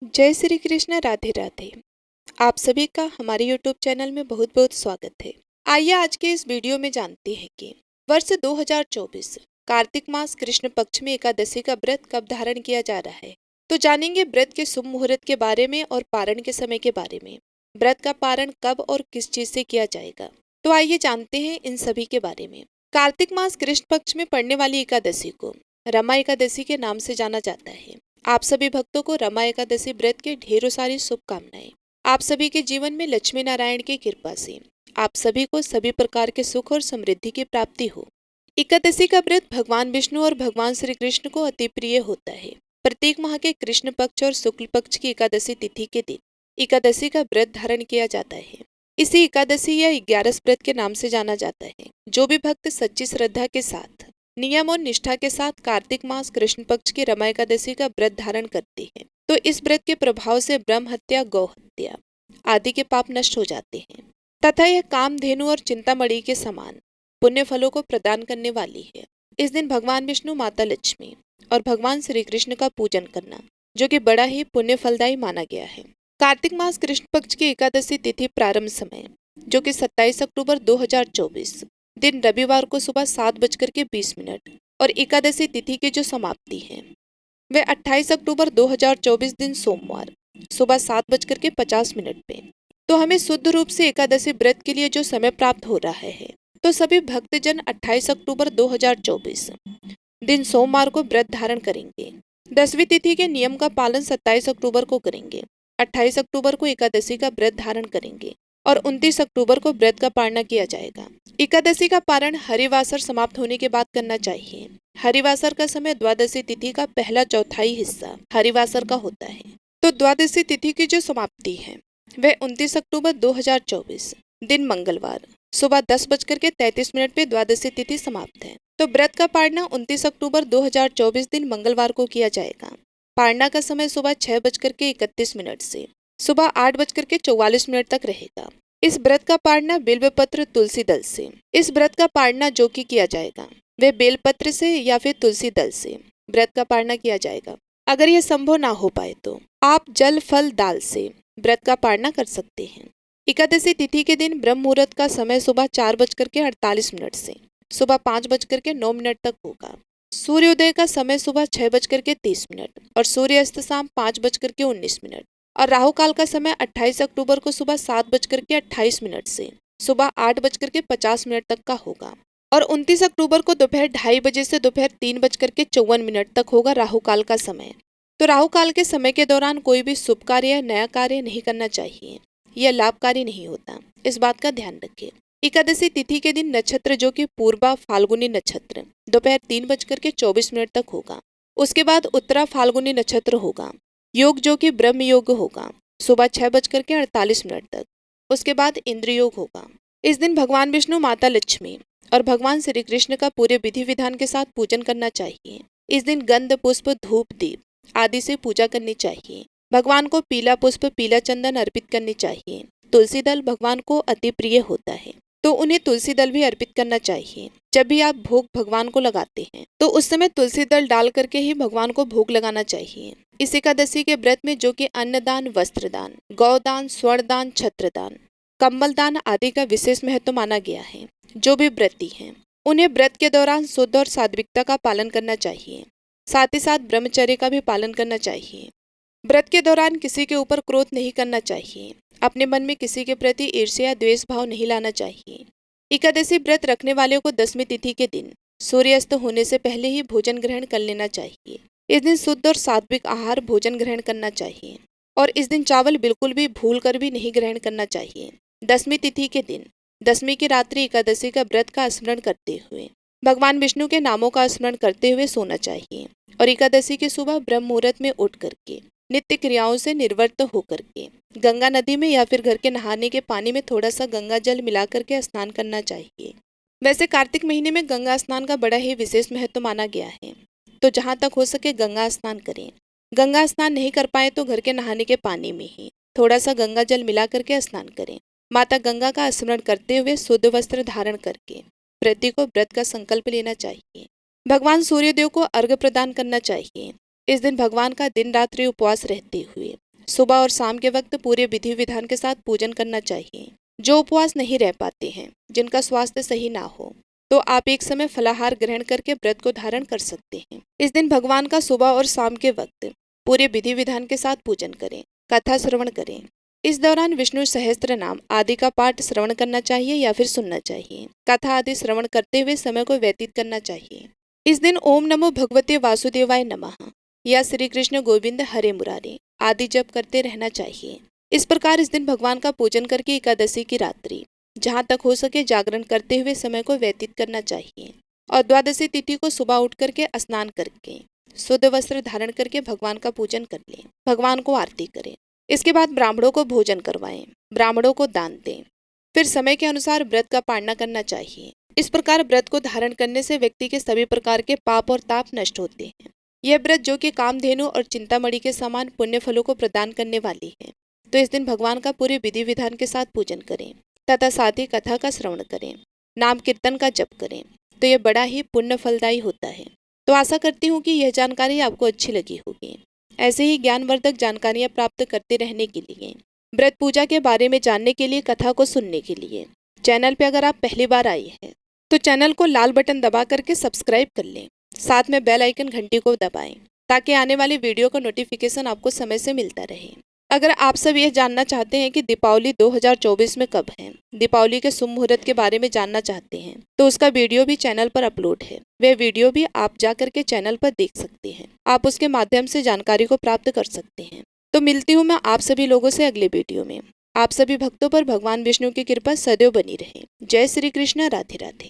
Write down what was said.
जय श्री कृष्ण, राधे राधे। आप सभी का हमारे YouTube चैनल में बहुत बहुत स्वागत है। आइए आज के इस वीडियो में जानते हैं कि वर्ष 2024 कार्तिक मास कृष्ण पक्ष में एकादशी का व्रत कब धारण किया जा रहा है। तो जानेंगे व्रत के शुभ मुहूर्त के बारे में और पारण के समय के बारे में। व्रत का पारण कब और किस चीज से किया जाएगा, तो आइए जानते हैं इन सभी के बारे में। कार्तिक मास कृष्ण पक्ष में पड़ने वाली एकादशी को रमा एकादशी के नाम से जाना जाता है। आप सभी भक्तों को रमा एकादशी व्रत के ढेरों सारी शुभकामनाएं। आप सभी के जीवन में लक्ष्मी नारायण की कृपा से आप सभी को सभी प्रकार के सुख और समृद्धि की प्राप्ति हो। एकादशी का व्रत भगवान विष्णु और भगवान श्री कृष्ण को अति प्रिय होता है। प्रत्येक माह के कृष्ण पक्ष और शुक्ल पक्ष की एकादशी तिथि के दिन एकादशी का व्रत धारण किया जाता है। इसे एकादशी या 11 व्रत के नाम से जाना जाता है। जो भी भक्त सच्ची श्रद्धा के साथ नियम और निष्ठा के साथ कार्तिक मास कृष्ण पक्ष की रमा एकादशी का व्रत धारण करते हैं, तो इस व्रत के प्रभाव से ब्रह्म हत्या, गौ हत्या आदि के पाप नष्ट हो जाते हैं तथा यह कामधेनु और चिंतामणि के समान पुण्य फलों को प्रदान करने वाली है। इस दिन भगवान विष्णु, माता लक्ष्मी और भगवान श्री कृष्ण का पूजन करना जो कि बड़ा ही पुण्य फलदायी माना गया है। कार्तिक मास कृष्ण पक्ष की एकादशी तिथि प्रारंभ समय जो कि 27 अक्टूबर 2024 दिन रविवार को सुबह 7:20 और एकादशी तिथि की जो समाप्ति है वह 28 अक्टूबर 2024 दिन सोमवार सुबह 7:50 पे। तो हमें शुद्ध रूप से एकादशी व्रत के लिए जो समय प्राप्त हो रहा है, तो सभी भक्तजन 28 अक्टूबर 2024 दिन सोमवार को व्रत धारण करेंगे। 10वीं तिथि के नियम का पालन 27 अक्टूबर को करेंगे। 28 अक्टूबर को एकादशी का व्रत धारण करेंगे और 29 अक्टूबर को व्रत का पारणा किया जाएगा। एकादशी का पारण हरिवासर समाप्त होने के बाद करना चाहिए। हरिवासर का समय द्वादशी तिथि का पहला चौथाई हिस्सा हरिवासर का होता है। तो द्वादशी तिथि की जो समाप्ति है वह 29 अक्टूबर 2024 दिन मंगलवार सुबह 10:33 पे द्वादशी तिथि समाप्त है। तो व्रत का पारणा 29 अक्टूबर 2024 दिन मंगलवार को किया जाएगा। पारणा का समय सुबह 6:31 से सुबह 8:44 तक रहेगा। इस व्रत का पारणा बेलपत्र तुलसी दल से इस व्रत का पारणा जो कि किया जाएगा वे बेलपत्र से या फिर तुलसी दल से व्रत का पारणा किया जाएगा। अगर यह संभव ना हो पाए तो आप जल फल दाल से व्रत का पारणा कर सकते हैं। एकादशी तिथि के दिन ब्रह्म मुहूर्त का समय सुबह 4:48 से सुबह 5:09 तक होगा। सूर्योदय का समय सुबह 6:30 और सूर्यास्त शाम 5:19 और राहु काल का समय 28 अक्टूबर को सुबह 7:28 से सुबह 8:50 तक का होगा और 29 अक्टूबर को दोपहर 2:30 बजे से दोपहर 3:54 तक होगा राहु काल का समय। तो राहु काल के समय के दौरान कोई भी शुभ कार्य या नया कार्य नहीं करना चाहिए, यह लाभकारी नहीं होता, इस बात का ध्यान रखें। एकादशी तिथि के दिन नक्षत्र जो कि पूर्वा फाल्गुनी नक्षत्र दोपहर 3:24 तक होगा। उसके बाद उत्तरा फाल्गुनी नक्षत्र होगा। योग जो कि ब्रह्म योग होगा सुबह 6:48 तक। उसके बाद इंद्र योग होगा। इस दिन भगवान विष्णु, माता लक्ष्मी और भगवान श्री कृष्ण का पूरे विधि विधान के साथ पूजन करना चाहिए। इस दिन गंध, पुष्प, धूप, दीप आदि से पूजा करनी चाहिए। भगवान को पीला पुष्प, पीला चंदन अर्पित करनी चाहिए। तुलसी दल भगवान को अति प्रिय होता है, तो उन्हें तुलसी दल भी अर्पित करना चाहिए। जब भी आप भोग भगवान को लगाते हैं तो उस समय तुलसी दल डाल करके ही भगवान को भोग लगाना चाहिए। इस एकादशी के व्रत में जो कि अन्नदान, वस्त्रदान, गौदान, स्वर्णदान, छत्रदान, कम्बल दान आदि का विशेष महत्व माना गया है। जो भी व्रती हैं उन्हें व्रत के दौरान शुद्ध और सात्विकता का पालन करना चाहिए। साथ ही साथ ब्रह्मचर्य का भी पालन करना चाहिए। व्रत के दौरान किसी के ऊपर क्रोध नहीं करना चाहिए। अपने मन में किसी के प्रति ईर्ष्या या द्वेष भाव नहीं लाना चाहिए। एकादशी व्रत रखने वालों को 10वीं तिथि के दिन सूर्यास्त होने से पहले ही भोजन ग्रहण कर लेना चाहिए। इस दिन शुद्ध और सात्विक आहार भोजन ग्रहण करना चाहिए और इस दिन चावल बिल्कुल भी भूल कर भी नहीं ग्रहण करना चाहिए। 10वीं तिथि के दिन 10वीं की रात्रि एकादशी का व्रत का स्मरण करते हुए भगवान विष्णु के नामों का स्मरण करते हुए सोना चाहिए और एकादशी की सुबह ब्रह्म मुहूर्त में उठ करके नित्य क्रियाओं से निर्वृत्त होकर के गंगा नदी में या फिर घर के नहाने के पानी में थोड़ा सा गंगा जल मिला करके स्नान करना चाहिए। वैसे कार्तिक महीने में गंगा स्नान का बड़ा ही विशेष महत्व माना गया है, तो जहाँ तक हो सके गंगा स्नान करें। गंगा स्नान नहीं कर पाए तो घर के नहाने के पानी में ही थोड़ा सा गंगा जल मिला करके स्नान करें। माता गंगा का स्मरण करते हुए शुद्ध वस्त्र धारण करके व्रती को व्रत का संकल्प लेना चाहिए। भगवान सूर्यदेव को अर्घ्य प्रदान करना चाहिए। इस दिन भगवान का दिन रात्रि उपवास रहते हुए सुबह और शाम के वक्त पूरे विधि विधान के साथ पूजन करना चाहिए। जो उपवास नहीं रह पाते हैं, जिनका स्वास्थ्य सही ना हो, तो आप एक समय फलाहार ग्रहण करके व्रत को धारण कर सकते हैं। इस दिन भगवान का सुबह और शाम के वक्त पूरे विधि विधान के साथ पूजन करें, कथा श्रवण करें। इस दौरान विष्णु सहस्त्र नाम आदि का पाठ श्रवण करना चाहिए या फिर सुनना चाहिए। कथा आदि श्रवण करते हुए समय को व्यतीत करना चाहिए। इस दिन ओम नमो भगवते वासुदेवाय नमः या श्री कृष्ण गोविंद हरे मुरारी आदि जप करते रहना चाहिए। इस प्रकार इस दिन भगवान का पूजन करके एकादशी की रात्रि जहाँ तक हो सके जागरण करते हुए समय को व्यतीत करना चाहिए। और द्वादशी तिथि को सुबह उठ करके स्नान करके शुद्ध वस्त्र धारण करके भगवान का पूजन कर लें, भगवान को आरती करें। इसके बाद ब्राह्मणों को भोजन करवाएं, ब्राह्मणों को दान दें। फिर समय के अनुसार व्रत का पालना करना चाहिए। इस प्रकार व्रत को धारण करने से व्यक्ति के सभी प्रकार के पाप और ताप नष्ट होते हैं। यह व्रत जो कि कामधेनु और चिंतामणि के समान पुण्य फलों को प्रदान करने वाली है, तो इस दिन भगवान का पूरे विधि विधान के साथ पूजन करें तथा साथ ही कथा का श्रवण करें, नाम कीर्तन का जप करें, तो यह बड़ा ही पुण्य फलदायी होता है। तो आशा करती हूँ कि यह जानकारी आपको अच्छी लगी होगी। ऐसे ही ज्ञानवर्धक जानकारियाँ प्राप्त करते रहने के लिए, व्रत पूजा के बारे में जानने के लिए, कथा को सुनने के लिए चैनल पे अगर आप पहली बार आई हैं तो चैनल को लाल बटन दबा करके सब्सक्राइब कर लें। साथ में बेल आइकन घंटी को दबाएं ताकि आने वाली वीडियो का नोटिफिकेशन आपको समय से मिलता रहे। अगर आप सब यह जानना चाहते हैं कि दीपावली 2024 में कब है, दीपावली के शुभ मुहूर्त के बारे में जानना चाहते हैं, तो उसका वीडियो भी चैनल पर अपलोड है। वह वीडियो भी आप जा करके चैनल पर देख सकते हैं। आप उसके माध्यम से जानकारी को प्राप्त कर सकते हैं। तो मिलती हूँ मैं आप सभी लोगों से अगले वीडियो में। आप सभी भक्तों पर भगवान विष्णु की कृपा सदैव बनी रहे। जय श्री कृष्ण, राधे राधे।